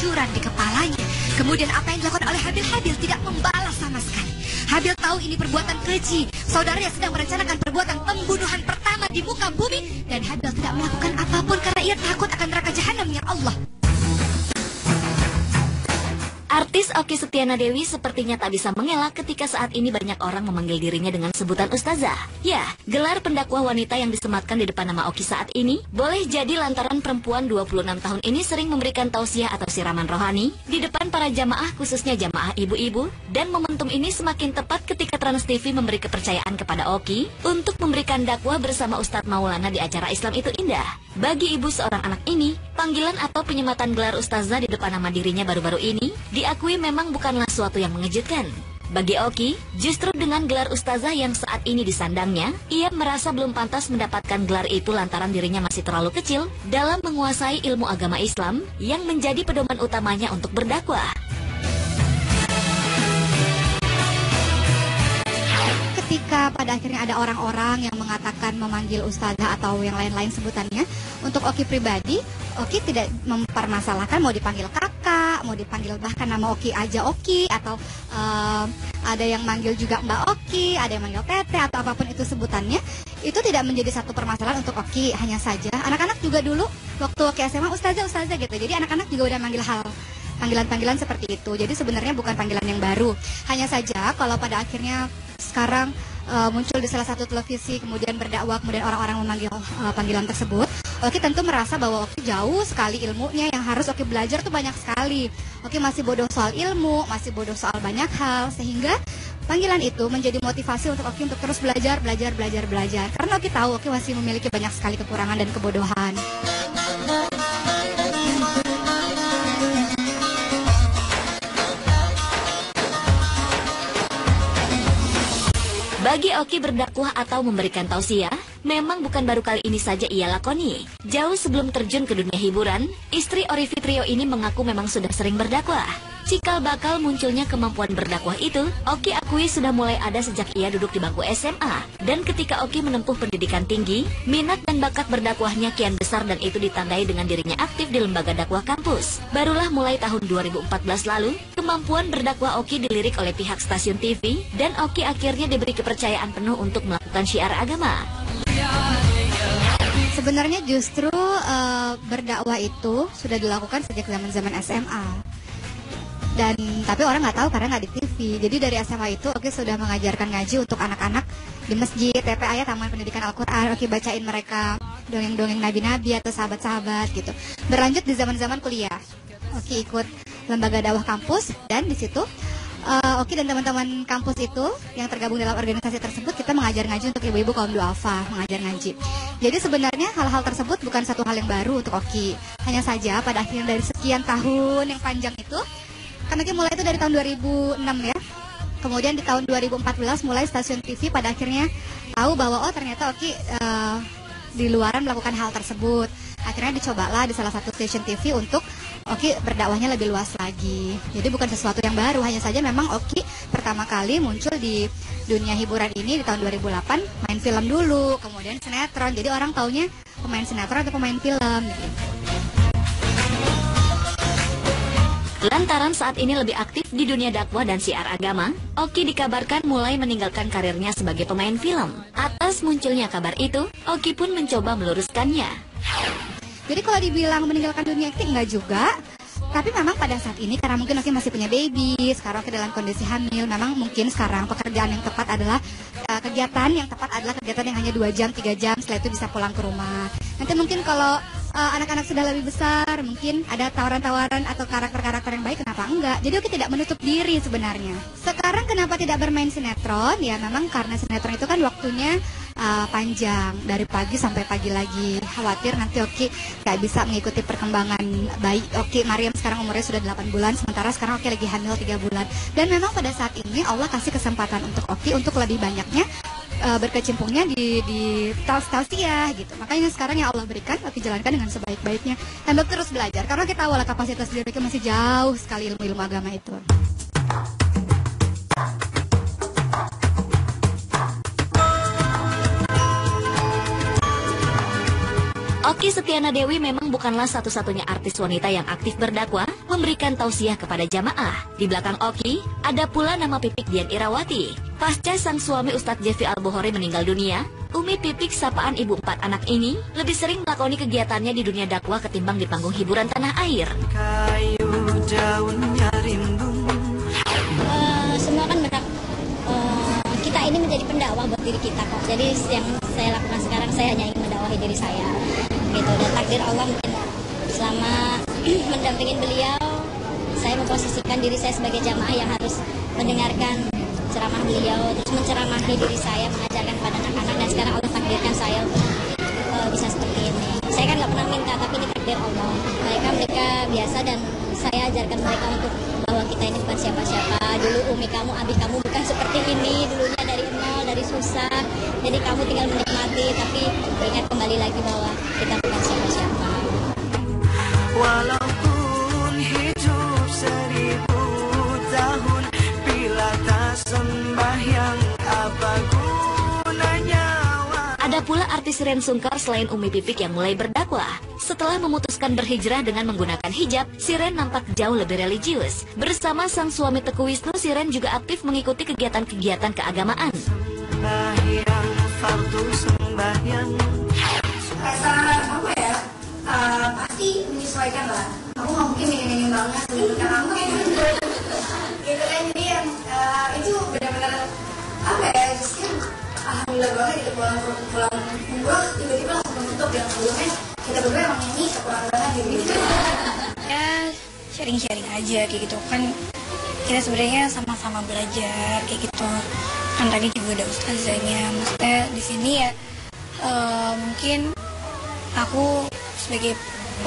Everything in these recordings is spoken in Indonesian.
kehancuran di kepalanya. Kemudian apa yang dilakukan oleh Habil tidak membalas sama sekali. Habil tahu ini perbuatan keji. Saudaranya sedang merencanakan perbuatan pembunuhan pertama di muka bumi. Dan Habil tidak melakukan apapun karena ia takut akan neraka jahanamnya Allah. Artis Okky Setiana Dewi sepertinya tak bisa mengelak ketika saat ini banyak orang memanggil dirinya dengan sebutan Ustazah. Ya, gelar pendakwah wanita yang disematkan di depan nama Okky saat ini boleh jadi lantaran perempuan 26 tahun ini sering memberikan tausiah atau siraman rohani di depan para jamaah, khususnya jamaah ibu-ibu. Dan momentum ini semakin tepat ketika Trans TV memberi kepercayaan kepada Okky untuk memberikan dakwah bersama Ustadz Maulana di acara Islam Itu Indah. Bagi ibu seorang anak ini, panggilan atau penyematan gelar Ustazah di depan nama dirinya baru-baru ini diakui memang bukanlah suatu yang mengejutkan. Bagi Okky, justru dengan gelar Ustazah yang saat ini disandangnya, ia merasa belum pantas mendapatkan gelar itu lantaran dirinya masih terlalu kecil dalam menguasai ilmu agama Islam yang menjadi pedoman utamanya untuk berdakwah. Ketika pada akhirnya ada orang-orang yang mengatakan memanggil ustazah atau yang lain-lain sebutannya, untuk Okky pribadi, Okky tidak mempermasalahkan mau dipanggil kakak, mau dipanggil bahkan nama Okky aja Okky, atau ada yang manggil juga Mbak Okky, ada yang manggil Tete atau apapun itu sebutannya. Itu tidak menjadi satu permasalahan untuk Okky. Hanya saja anak-anak juga dulu waktu Okky SMA ustazah gitu. Jadi anak-anak juga udah manggil panggilan-panggilan seperti itu. Jadi sebenarnya bukan panggilan yang baru. Hanya saja kalau pada akhirnya sekarang muncul di salah satu televisi, kemudian berdakwah, kemudian orang-orang memanggil panggilan tersebut, Okky tentu merasa bahwa Okky jauh sekali ilmunya, yang harus Okky belajar tuh banyak sekali. Okky masih bodoh soal ilmu, masih bodoh soal banyak hal, sehingga panggilan itu menjadi motivasi untuk Okky untuk terus belajar. Karena Okky tahu Okky masih memiliki banyak sekali kekurangan dan kebodohan. Bagi Okky, berdakwah atau memberikan tausiah memang bukan baru kali ini saja ia lakoni. Jauh sebelum terjun ke dunia hiburan, istri Ory Fitrio ini mengaku memang sudah sering berdakwah. Cikal bakal munculnya kemampuan berdakwah itu, Okky akui sudah mulai ada sejak ia duduk di bangku SMA. Dan ketika Okky menempuh pendidikan tinggi, minat dan bakat berdakwahnya kian besar dan itu ditandai dengan dirinya aktif di lembaga dakwah kampus. Barulah mulai tahun 2014 lalu, kemampuan berdakwah Okky dilirik oleh pihak stasiun TV dan Okky akhirnya diberi kepercayaan penuh untuk melakukan syiar agama. Sebenarnya justru berdakwah itu sudah dilakukan sejak zaman-zaman SMA. Tapi orang nggak tahu karena nggak di TV. Jadi dari SMA itu Okky sudah mengajarkan ngaji untuk anak-anak di masjid, TPA ya, Taman Pendidikan Al-Quran. Okky bacain mereka dongeng-dongeng nabi-nabi atau sahabat-sahabat gitu. Berlanjut di zaman-zaman kuliah, Okky ikut lembaga dakwah kampus, dan di situ Okky dan teman-teman kampus itu yang tergabung dalam organisasi tersebut, kita mengajar ngaji untuk ibu-ibu kaum duafa, mengajar ngaji. Jadi sebenarnya hal-hal tersebut bukan satu hal yang baru untuk Okky. Hanya saja pada akhirnya dari sekian tahun yang panjang itu, karena Okky mulai itu dari tahun 2006 ya. Kemudian di tahun 2014 mulai stasiun TV pada akhirnya tahu bahwa ternyata Okky di luaran melakukan hal tersebut. Akhirnya dicobalah di salah satu stasiun TV untuk Okky berdakwahnya lebih luas lagi. Jadi bukan sesuatu yang baru, hanya saja memang Okky pertama kali muncul di dunia hiburan ini di tahun 2008, main film dulu, kemudian sinetron. Jadi orang taunya pemain sinetron atau pemain film gitu. Lantaran saat ini lebih aktif di dunia dakwah dan syiar agama, Okky dikabarkan mulai meninggalkan karirnya sebagai pemain film. Atas munculnya kabar itu, Okky pun mencoba meluruskannya. Jadi kalau dibilang meninggalkan dunia akting, enggak juga. Tapi memang pada saat ini, karena mungkin Okky masih punya baby, sekarang Okky dalam kondisi hamil, memang mungkin sekarang pekerjaan yang tepat adalah kegiatan yang tepat adalah kegiatan yang hanya 2 jam, 3 jam, setelah itu bisa pulang ke rumah. Nanti mungkin kalau anak-anak sudah lebih besar, mungkin ada tawaran-tawaran atau karakter-karakter yang baik, kenapa enggak? Jadi Okky tidak menutup diri sebenarnya. Sekarang kenapa tidak bermain sinetron? Ya memang karena sinetron itu kan waktunya panjang, dari pagi sampai pagi lagi. Khawatir nanti Okky gak bisa mengikuti perkembangan bayi Okky. Mariam sekarang umurnya sudah 8 bulan, sementara sekarang Okky lagi hamil 3 bulan. Dan memang pada saat ini Allah kasih kesempatan untuk Okky untuk lebih banyaknya berkecimpungnya di tausiah gitu. Makanya sekarang yang Allah berikan Okky jalankan dengan sebaik-baiknya dan terus belajar, karena kita tahu kapasitas diri Okky masih jauh sekali ilmu-ilmu agama itu. Okky Okky Setiana Dewi memang bukanlah satu-satunya artis wanita yang aktif berdakwah memberikan tausiah kepada jamaah. Di belakang Okky, ada pula nama Pipik Dian Irawati. Pasca sang suami Ustadz Jeffi Al-Bukhari meninggal dunia, Umi Pipik, sapaan ibu 4 anak ini, lebih sering melakoni kegiatannya di dunia dakwah ketimbang di panggung hiburan tanah air. Kayu daunnya rimbun. Semua kan berhak, kita ini menjadi pendakwah buat diri kita kok. Jadi yang saya lakukan sekarang, saya hanya ingin mendakwahi diri saya gitu. Dan takdir Allah mungkin selama mendampingin beliau, saya memposisikan diri saya sebagai jamaah yang harus mendengarkan ceramah beliau, terus menceramahi diri saya, mengajarkan pada anak-anak, dan sekarang Allah takdirkan saya bisa seperti ini. Saya kan nggak pernah minta, tapi ini takdir Allah. Mereka biasa, dan saya ajarkan mereka untuk bahwa kita ini bukan siapa-siapa. Dulu umi kamu, abi kamu bukan seperti ini, dulunya dari nol, dari susah. Jadi kamu tinggal menikmati, tapi ingat kembali lagi bahwa kita bukan siapa-siapa. Walaupun hidup 1000 tahun, bila tak sembahyang apa gunanya. Ada pula artis Siren Sungkar selain Umi Pipik yang mulai berdakwah. Setelah memutuskan berhijrah dengan menggunakan hijab, Siren nampak jauh lebih religius. Bersama sang suami Teguh Wisnu, Siren juga aktif mengikuti kegiatan-kegiatan keagamaan. Sembahyang, fardu sembahyang. Apa ya? Pasti menyesuaikan lah. Aku nggak mungkin ini banget dengan kamu gitu kan. Jadi yang itu benar-benar apa ya? Justru alhamdulillah banget gitu, pulang umroh tiba-tiba langsung menutup yang sebelumnya kita berdua emang nyanyi kekurangan banget gitu. Ya sharing-sharing aja kayak gitu kan, kita sebenarnya sama-sama belajar kayak gitu kan. Tadi juga ada ustazahnya, maksudnya di sini ya mungkin aku sebagai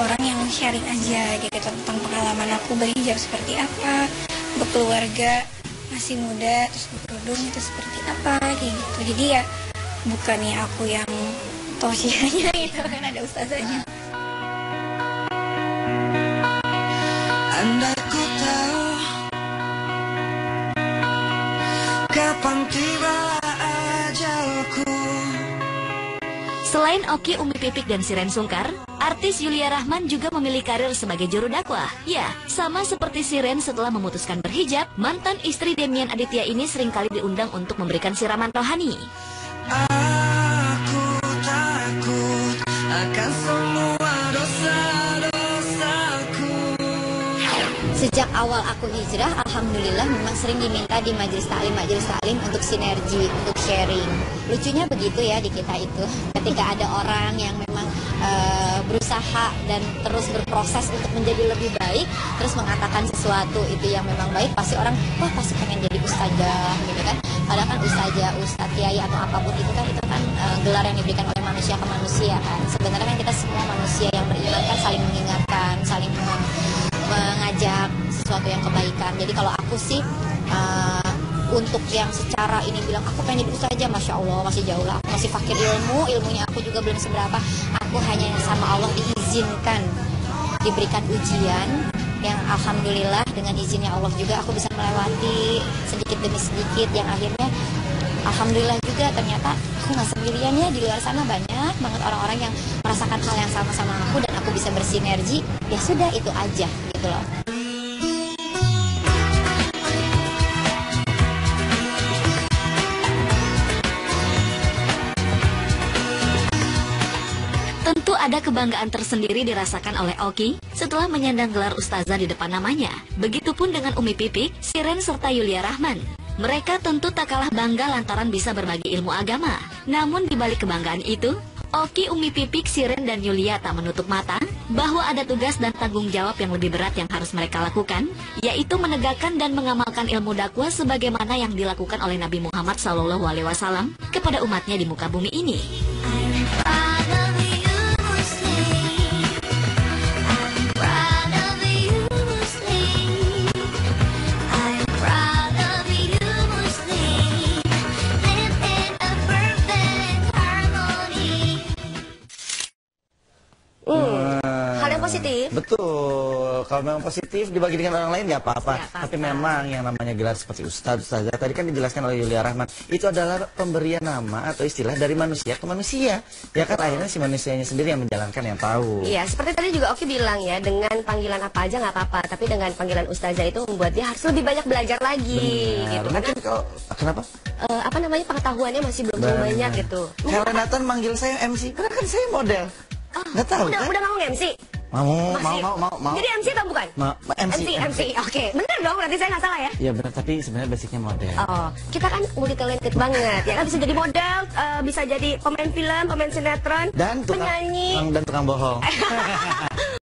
orang yang sharing aja kayak gitu tentang pengalaman aku berhijab seperti apa, berkeluarga masih muda terus berkerudung itu seperti apa kayak gitu. Jadi ya bukannya aku yang tausiahnya gitu kan, ada ustazahnya. Andai ku tahu kapan tiba ajalku. Selain Okky, Umi Pipik, dan Siren Sungkar, artis Yulia Rahman juga memilih karir sebagai juru dakwah. Ya, sama seperti Siren setelah memutuskan berhijab, mantan istri Demian Aditya ini seringkali diundang untuk memberikan siraman rohani. Aku takut akan semua dosa-dosaku. Sejak awal aku hijrah, alhamdulillah memang sering diminta di majelis taklim untuk sinergi, untuk sharing. Lucunya begitu ya di kita itu, ketika ada orang yang memang berusaha dan terus berproses untuk menjadi lebih baik, terus mengatakan sesuatu itu yang memang baik, pasti orang, wah pasti pengen jadi ustazah gitu kan. Padahal kan ustazah, ustadz, kiai atau apapun itu kan gelar yang diberikan oleh manusia ke manusia kan. Sebenarnya kan kita semua manusia yang beriman kan saling mengingatkan, saling mengajak sesuatu yang kebaikan. Jadi kalau aku sih untuk yang secara ini bilang aku pengen jadi ustazah, masya Allah masih jauh lah, aku masih fakir ilmunya aku juga belum seberapa. Aku hanya sama Allah diizinkan diberikan ujian yang alhamdulillah dengan izinnya Allah juga aku bisa melewati sedikit demi sedikit, yang akhirnya alhamdulillah juga ternyata aku nggak sendirian ya, di luar sana banyak banget orang-orang yang merasakan hal yang sama sama aku dan aku bisa bersinergi. Ya sudah, itu aja gitu loh. Tentu ada kebanggaan tersendiri dirasakan oleh Okky setelah menyandang gelar ustazah di depan namanya. Begitupun dengan Umi Pipik, Siren, serta Yulia Rahman. Mereka tentu tak kalah bangga lantaran bisa berbagi ilmu agama. Namun di balik kebanggaan itu, Okky, Umi Pipik, Siren, dan Yulia tak menutup mata bahwa ada tugas dan tanggung jawab yang lebih berat yang harus mereka lakukan, yaitu menegakkan dan mengamalkan ilmu dakwah sebagaimana yang dilakukan oleh Nabi Muhammad SAW kepada umatnya di muka bumi ini. Hal yang positif. Betul. Kalau memang positif dibagi dengan orang lain nggak apa-apa. Tapi memang yang namanya gelar seperti ustazah tadi kan dijelaskan oleh Yulia Rahman, itu adalah pemberian nama atau istilah dari manusia ke manusia. Ya kan akhirnya si manusianya sendiri yang menjalankan, yang tahu. Iya, seperti tadi juga Oki bilang ya, dengan panggilan apa aja nggak apa-apa, tapi dengan panggilan ustazah itu membuat dia harus lebih banyak belajar lagi. Benar. Gitu. Mungkin kalau kenapa? Apa namanya, pengetahuannya masih belum terlalu banyak gitu. Kalau Nathan manggil saya MC, karena kan saya model. Nggak tahu Udah kan? mau MC? Mau. Jadi MC atau bukan? MC. Oke, bener dong, berarti saya nggak salah ya? Iya benar, tapi sebenarnya basicnya model. Oh, kita kan multi talented banget ya kan, bisa jadi model, bisa jadi pemain film, pemain sinetron, Dan penyanyi, dan tukang bohong.